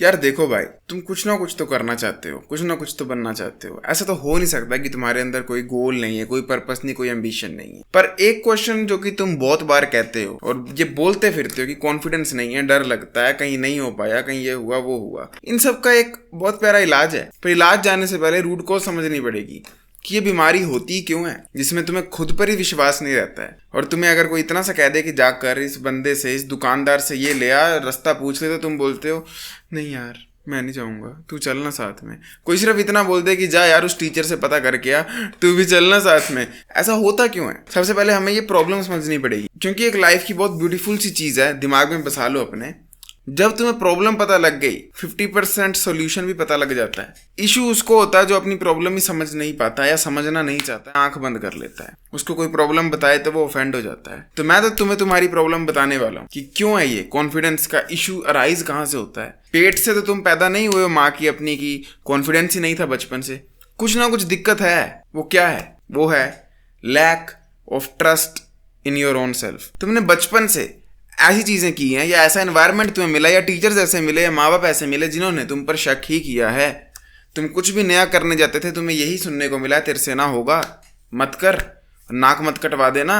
यार देखो भाई, तुम कुछ ना कुछ तो करना चाहते हो, कुछ ना कुछ तो बनना चाहते हो। ऐसा तो हो नहीं सकता कि तुम्हारे अंदर कोई गोल नहीं है, कोई पर्पस नहीं, कोई एम्बिशन नहीं है। पर एक क्वेश्चन जो कि तुम बहुत बार कहते हो और ये बोलते फिरते हो कि कॉन्फिडेंस नहीं है, डर लगता है, कहीं नहीं हो पाया, कहीं ये हुआ वो हुआ। इन सब का एक बहुत प्यारा इलाज है, पर इलाज जाने से पहले रूट कॉज समझनी पड़ेगी कि ये बीमारी होती क्यों है, जिसमें तुम्हें खुद पर ही विश्वास नहीं रहता है। और तुम्हें अगर कोई इतना सा कह दे कि जाकर इस बंदे से, इस दुकानदार से ये ले आ, रास्ता पूछ ले, तो तुम बोलते हो नहीं यार मैं नहीं जाऊंगा, तू चलना साथ में। कोई सिर्फ इतना बोल दे कि जा यार उस टीचर से पता करके आ, तू भी चलना साथ में। ऐसा होता क्यों है? सबसे पहले हमें ये प्रॉब्लम समझनी पड़ेगी, क्योंकि एक लाइफ की बहुत ब्यूटीफुल सी चीज है, दिमाग में बसा लो अपने। जब तुम्हें प्रॉब्लम पता लग गई, 50% सोल्यूशन भी पता लग जाता है। इशू उसको होता है जो अपनी प्रॉब्लम ही समझ नहीं पाता या समझना नहीं चाहता, आंख बंद कर लेता है। उसको कोई प्रॉब्लम बताए तो वो ऑफेंड हो जाता है। तो मैं तो तुम्हें तुम्हारी प्रॉब्लम बताने वाला हूँ कि क्यों है ये कॉन्फिडेंस का इशू, अराइज कहाँ से होता है। पेट से तो तुम पैदा नहीं हुए हो माँ की अपनी की, कॉन्फिडेंस ही नहीं था बचपन से। कुछ ना कुछ दिक्कत है। वो क्या है? वो है lack of trust in your own self. तुमने बचपन से ऐसी चीजें की हैं, या ऐसा एनवायरनमेंट तुम्हें मिला, या टीचर्स ऐसे मिले, या माँ बाप ऐसे मिले जिन्होंने तुम पर शक ही किया है। तुम कुछ भी नया करने जाते थे, तुम्हें यही सुनने को मिला, तेरे से ना होगा, मत कर, नाक मत कटवा देना,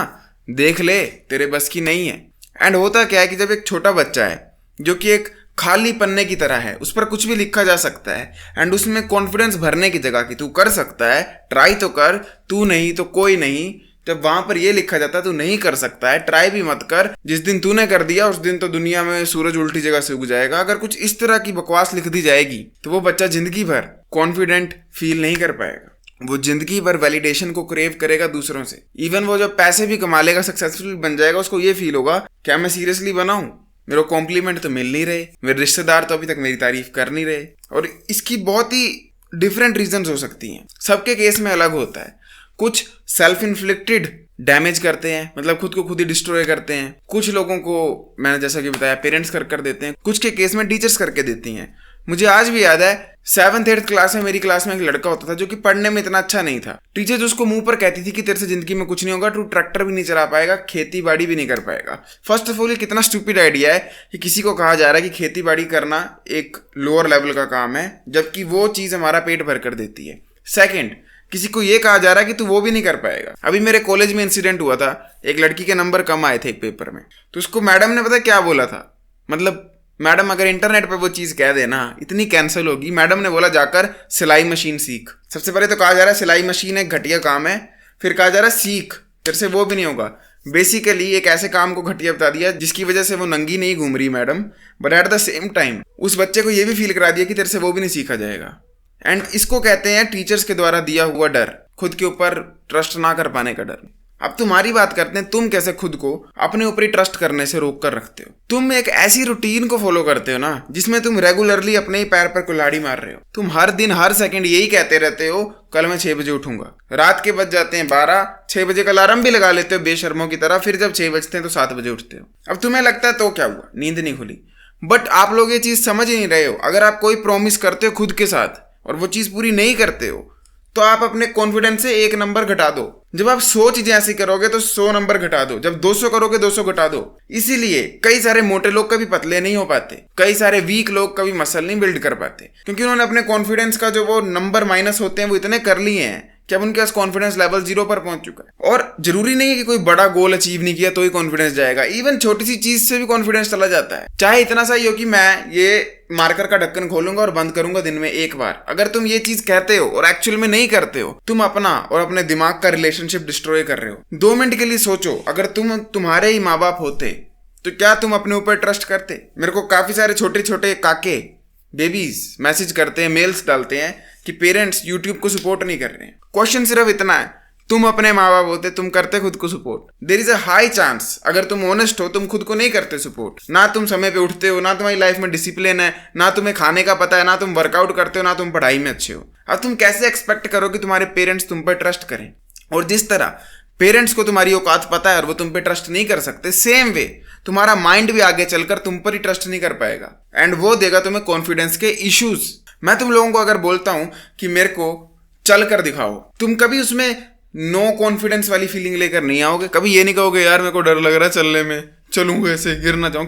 देख ले तेरे बस की नहीं है। एंड होता क्या है कि जब एक छोटा बच्चा है जो कि एक खाली पन्ने की तरह है, उस पर कुछ भी लिखा जा सकता है, एंड उसमें कॉन्फिडेंस भरने की जगह कि तू कर सकता है, ट्राई तो कर, तू नहीं तो कोई नहीं, जब वहां पर ये लिखा जाता है तू नहीं कर सकता है, ट्राई भी मत कर, जिस दिन तूने कर दिया उस दिन तो दुनिया में सूरज उल्टी जगह से उग जाएगा, अगर कुछ इस तरह की बकवास लिख दी जाएगी तो वो बच्चा जिंदगी भर कॉन्फिडेंट फील नहीं कर पाएगा। वो जिंदगी भर वैलिडेशन को क्रेव करेगा दूसरों से। इवन वो जब पैसे भी कमा लेगा, सक्सेसफुल बन जाएगा, उसको ये फील होगा क्या मैं सीरियसली बना हूं, मेरे को कॉम्प्लीमेंट तो मिल नहीं रहे, मेरे रिश्तेदार तो अभी तक मेरी तारीफ कर नहीं रहे। और इसकी बहुत ही डिफरेंट रीजंस हो सकती हैं, सबके केस में अलग होता है। कुछ सेल्फ इन्फ्लिक्टेड डैमेज करते हैं, मतलब खुद को खुद ही डिस्ट्रॉय करते हैं। कुछ लोगों को मैंने जैसा कि बताया पेरेंट्स कर देते हैं, कुछ के केस में टीचर्स करके देती हैं। मुझे आज भी याद है 7th 8th क्लास में मेरी क्लास में एक लड़का होता था जो कि पढ़ने में इतना अच्छा नहीं था। टीचर उसको मुंह पर कहती थी कि तेरे से जिंदगी में कुछ नहीं होगा, तू ट्रैक्टर भी नहीं चला पाएगा, खेती बाड़ी भी नहीं कर पाएगा। फर्स्ट ऑफ ऑल ये कितना स्टूपिड आइडिया है कि किसी को कहा जा रहा है कि खेती बाड़ी करना एक लोअर लेवल का काम है, जबकि वो चीज हमारा पेट भर कर देती है। सेकेंड, किसी को ये कहा जा रहा है कि तू वो भी नहीं कर पाएगा। अभी मेरे कॉलेज में इंसिडेंट हुआ था, एक लड़की के नंबर कम आए थे एक पेपर में, तो उसको मैडम ने पता क्या बोला था, मतलब मैडम अगर इंटरनेट पर वो चीज कह देना इतनी कैंसिल होगी। मैडम ने बोला जाकर सिलाई मशीन सीख। सबसे पहले तो कहा जा रहा है सिलाई मशीन एक घटिया काम है, फिर कहा जा रहा है सीख, तेरे से वो भी नहीं होगा। बेसिकली एक ऐसे काम को घटिया बता दिया जिसकी वजह से वो नंगी नहीं घूम रही madam, but at the same time उस बच्चे को ये भी फील करा दिया कि तेरे से वो भी नहीं सीखा जाएगा। एंड इसको कहते हैं टीचर्स के द्वारा दिया हुआ डर, खुद के ऊपर ट्रस्ट ना कर पाने का डर। अब तुम्हारी बात करते हैं, तुम कैसे खुद को अपने ऊपर ही ट्रस्ट करने से रोक कर रखते हो। तुम एक ऐसी रूटीन को फॉलो करते हो ना जिसमें तुम रेगुलरली अपने ही पैर पर कुल्हाड़ी मार रहे हो। तुम हर दिन हर सेकंड यही कहते रहते हो कल मैं 6 बजे उठूंगा, रात के बज जाते हैं 12, 6 बजे का अलार्म भी लगा लेते हो बेशर्मों की तरह, फिर जब 6 बजते हैं तो 7 बजे उठते हो। अब तुम्हें लगता है तो क्या हुआ, नींद नहीं खुली, बट आप लोग ये चीज समझ ही नहीं रहे हो। अगर आप कोई प्रॉमिस करते हो खुद के साथ और वो चीज पूरी नहीं करते हो तो आप अपने कॉन्फिडेंस से 1 नंबर घटा दो। जब आप 100 चीजें ऐसी करोगे तो 100 नंबर घटा दो, जब 200 करोगे 200 घटा दो। इसीलिए कई सारे मोटे लोग कभी पतले नहीं हो पाते, कई सारे वीक लोग कभी मसल नहीं बिल्ड कर पाते, क्योंकि उन्होंने अपने कॉन्फिडेंस का जो वो नंबर माइनस होते हैं वो इतने कर लिए हैं कि अब उनके पास कॉन्फिडेंस लेवल 0 पर पहुंच चुका है। और जरूरी नहीं है कि कोई बड़ा गोल अचीव नहीं किया तो ही कॉन्फिडेंस जाएगा, इवन छोटी सी चीज से भी कॉन्फिडेंस चला जाता है। चाहे इतना सा ही हो कि मैं ये मार्कर का ढक्कन खोलूंगा और बंद करूंगा दिन में 1 बार। अगर तुम ये चीज कहते हो और एक्चुअल में नहीं करते हो, तुम अपना और अपने दिमाग का रिलेशनशिप डिस्ट्रॉय कर रहे हो। 2 मिनट के लिए सोचो, अगर तुम्हारे ही माँ बाप होते तो क्या तुम अपने ऊपर ट्रस्ट करते? मेरे को काफी सारे छोटे छोटे काके बेबीज मैसेज करते हैं, मेल्स डालते हैं कि पेरेंट्स यूट्यूब को सपोर्ट नहीं कर रहे हैं। क्वेश्चन सिर्फ इतना है, तुम अपने माँ बाप होते, तुम करते खुद को support? There is a high chance, अगर तुम ऑनेस्ट हो, तुम खुद को नहीं करते सपोर्ट। ना तुम समय पे उठते हो, ना तुम्हारी लाइफ में डिसिप्लिन है, ना तुम्हें खाने का पता है, ना तुम वर्कआउट करते हो, ना तुम पढ़ाई में अच्छे हो। अब तुम कैसे एक्सपेक्ट करो कि तुम्हारे पेरेंट्स तुम पर ट्रस्ट करें? और जिस तरह पेरेंट्स को तुम्हारी औकात पता है और वो तुम पे ट्रस्ट नहीं कर सकते, सेम वे तुम्हारा माइंड भी आगे चलकर तुम पर ही ट्रस्ट नहीं कर पाएगा, एंड वो देगा तुम्हें कॉन्फिडेंस के इश्यूज। मैं तुम लोगों को अगर बोलता हूं कि मेरे को चल कर दिखाओ, तुम कभी उसमें नो कॉन्फिडेंस वाली फीलिंग लेकर नहीं आओगे। कभी ये नहीं कहोगे यार मेरे को डर लग रहा है चलने में, चलूंगा ऐसे गिर ना जाऊं,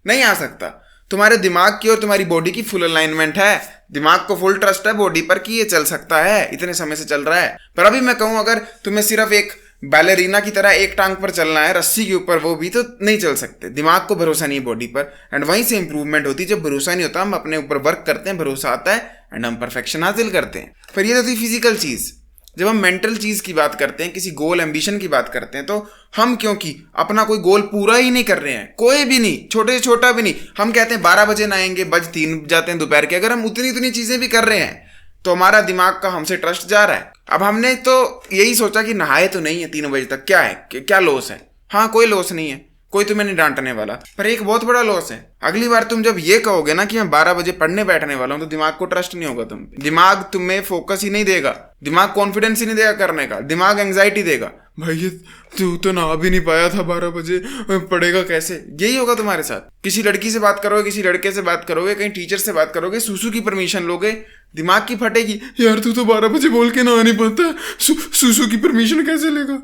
नहीं आ सकता। तुम्हारे दिमाग की और तुम्हारी बॉडी की फुल अलाइनमेंट है। दिमाग को फुल ट्रस्ट है बॉडी पर कि ये चल सकता है, इतने समय से चल रहा है। पर अभी मैं कहूँ अगर तुम्हें सिर्फ एक बैलेरीना की तरह एक टांग पर चलना है, रस्सी के ऊपर, वो भी तो नहीं चल सकते। दिमाग को भरोसा नहीं है बॉडी पर, एंड वहीं से इंप्रूवमेंट होती है। जब भरोसा नहीं होता, हम अपने ऊपर वर्क करते हैं, भरोसा आता है एंड हम परफेक्शन हासिल करते हैं। पर ये तो थी फिजिकल चीज। जब हम मेंटल चीज की बात करते हैं, किसी गोल एम्बिशन की बात करते हैं, तो हम क्योंकि अपना कोई गोल पूरा ही नहीं कर रहे हैं, कोई भी नहीं, छोटे से छोटा भी नहीं, हम कहते हैं 12 बजे नहाएंगे, बज 3 जाते हैं दोपहर के। अगर हम उतनी चीजें भी कर रहे हैं तो हमारा दिमाग का हमसे ट्रस्ट जा रहा है। अब हमने तो यही सोचा कि नहाए तो नहीं है 3 बजे तक, क्या है, क्या लॉस है? हाँ, कोई लॉस नहीं है, कोई तुम्हें नहीं डांटने वाला। पर एक बहुत बड़ा लॉस है, अगली बार तुम जब ये कहोगे ना कि मैं 12 बजे पढ़ने बैठने वाला हूं, तो दिमाग को ट्रस्ट नहीं होगा। दिमाग तुम्हें फोकस ही नहीं देगा, दिमाग कॉन्फिडेंस ही नहीं देगा करने का, दिमाग एंग्जाइटी देगा। भाई ये तू तो नहा भी नहीं पाया था 12 बजे, पढ़ेगा कैसे? यही होगा तुम्हारे साथ। किसी लड़की से बात करोगे, किसी लड़के से बात करोगे, कहीं टीचर से बात करोगे, सुसु की परमिशन लोगे, दिमाग की फटेगी, यार तू तो 12 बजे बोल के नहा नहीं पाता, सुसु की परमिशन कैसे लेगा?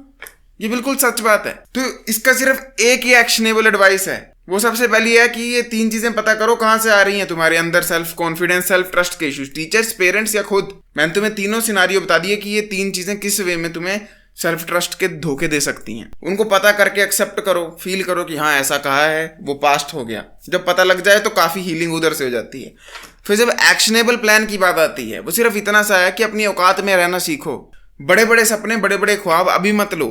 ये बिल्कुल सच बात है। तो इसका सिर्फ एक ही एक्शनेबल एडवाइस है, वो सबसे पहली है कि ये 3 चीजें पता करो कहां से आ रही हैं तुम्हारे अंदर सेल्फ कॉन्फिडेंस, सेल्फ ट्रस्ट के इश्यूज, टीचर्स, पेरेंट्स या खुद। मैंने तुम्हें तीनों सिनारियो बता दिए कि ये 3 चीजें किस वे में तुम्हें सेल्फ ट्रस्ट के धोखे दे सकती हैं। उनको पता करके एक्सेप्ट करो, फील करो कि हाँ ऐसा कहा है, वो पास्ट हो गया। जब पता लग जाए तो काफी हीलिंग उधर से हो जाती है। फिर जब एक्शनेबल प्लान की बात आती है, वो सिर्फ इतना सा है कि अपनी औकात में रहना सीखो। बड़े बड़े सपने, बड़े बड़े ख्वाब अभी मत लो।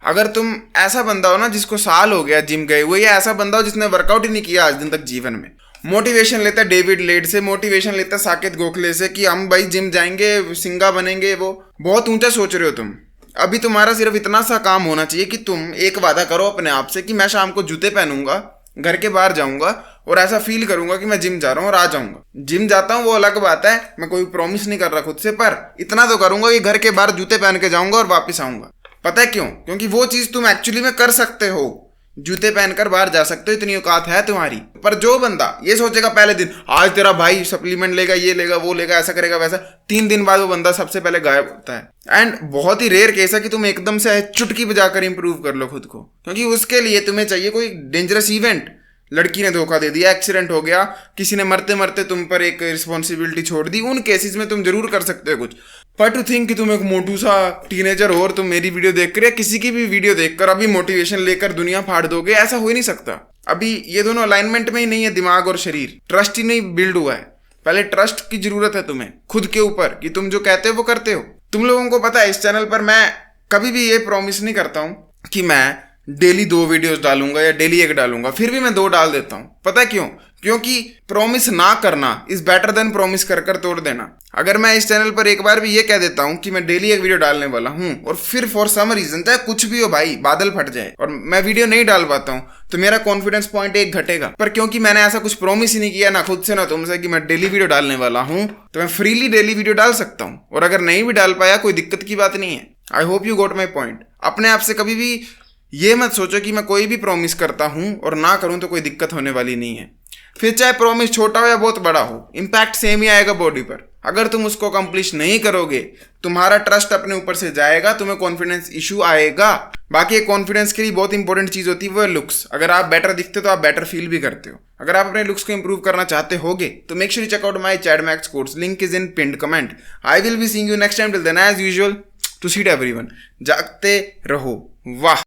अगर तुम ऐसा बंदा हो ना जिसको साल हो गया जिम गए हुए, या ऐसा बंदा हो जिसने वर्कआउट ही नहीं किया आज दिन तक जीवन में, मोटिवेशन लेता है डेविड लेड से, मोटिवेशन लेता है साकेत गोखले से कि हम भाई जिम जाएंगे, सिंगा बनेंगे, वो बहुत ऊंचा सोच रहे हो तुम। अभी तुम्हारा सिर्फ इतना सा काम होना चाहिए कि तुम एक वादा करो अपने आप से कि मैं शाम को जूते पहनूंगा, घर के बाहर जाऊंगा और ऐसा फील करूंगा कि मैं जिम जा रहा हूँ और आ जाऊंगा। जिम जाता हूँ वो अलग बात है, मैं कोई प्रॉमिस नहीं कर रहा खुद से, पर इतना तो करूंगा कि घर के बाहर जूते पहन के जाऊंगा और वापस आऊंगा। पता है क्यों? क्योंकि वो चीज तुम एक्चुअली में कर सकते हो, जूते पहनकर बाहर जा सकते हो, इतनी औकात है तुम्हारी। पर जो बंदा ये सोचेगा पहले दिन, आज तेरा भाई सप्लीमेंट लेगा, ये लेगा, वो लेगा, ऐसा करेगा वैसा, 3 दिन बाद वो बंदा सबसे पहले गायब होता है। एंड बहुत ही रेयर केस है कि तुम एकदम से चुटकी बजाकर इंप्रूव कर लो खुद को, क्योंकि उसके लिए तुम्हें चाहिए कोई डेंजरस इवेंट। लड़की ने धोखा दे दिया, एक्सीडेंट हो गया, किसी ने मरते मरते तुम पर एक रिस्पॉन्सिबिलिटी छोड़ दी, उन केसेस में तुम जरूर कर सकते हो कुछ। पर टू थिंक कि तुम एक मोटू सा टीनेजर हो और तुम मेरी वीडियो देखकर या किसी की भी वीडियो देखकर अभी मोटिवेशन लेकर दुनिया फाड़ दोगे, ऐसा हो ही नहीं सकता। अभी ये दोनों अलाइनमेंट में ही नहीं है, दिमाग और शरीर, ट्रस्ट ही नहीं बिल्ड हुआ है। पहले ट्रस्ट की जरूरत है तुम्हें खुद के ऊपर कि तुम जो कहते हो वो करते हो। तुम लोगों को पता है इस चैनल पर मैं कभी भी ये प्रॉमिस नहीं करता हूं कि मैं डेली 2 वीडियोस डालूंगा या डेली 1 डालूंगा, फिर भी मैं 2 डाल देता हूं। पता है क्यों? क्योंकि प्रॉमिस ना करना इज बेटर देन प्रॉमिस कर कर तोड़ देना। अगर मैं इस चैनल पर एक बार भी ये कह देता हूं कि मैं डेली 1 वीडियो डालने वाला हूं और फिर फॉर सम रीजन, चाहे कुछ भी हो भाई, बादल फट जाए और मैं वीडियो नहीं डाल पाता हूं, तो मेरा कॉन्फिडेंस पॉइंट 1 घटेगा। पर क्योंकि मैंने ऐसा कुछ प्रॉमिस ही नहीं किया ना खुद से ना तुमसे कि मैं डेली वीडियो डालने वाला हूं, तो मैं फ्रीली डेली वीडियो डाल सकता हूं। और अगर नहीं भी डाल पाया, कोई दिक्कत की बात नहीं है। I hope you got my point. अपने आप से कभी भी ये मत सोचो कि मैं कोई भी प्रॉमिस करता हूं और ना करूं तो कोई दिक्कत होने वाली नहीं है। फिर चाहे प्रॉमिस छोटा हो या बहुत बड़ा हो, इंपैक्ट सेम ही आएगा बॉडी पर। अगर तुम उसको अकम्प्लिश नहीं करोगे, तुम्हारा ट्रस्ट अपने ऊपर से जाएगा, तुम्हें कॉन्फिडेंस इशू आएगा। बाकी कॉन्फिडेंस के लिए बहुत इंपॉर्टेंट चीज होती है, वो है लुक्स। अगर आप बेटर दिखते हो तो आप बेटर फील भी करते हो। अगर आप अपने लुक्स को इंप्रूव करना चाहते होगे तो make sure check out my Chad Max course, link is in pinned comment. I will be seeing you next time, till then as usual, to seat everyone, जागते रहो। वाह।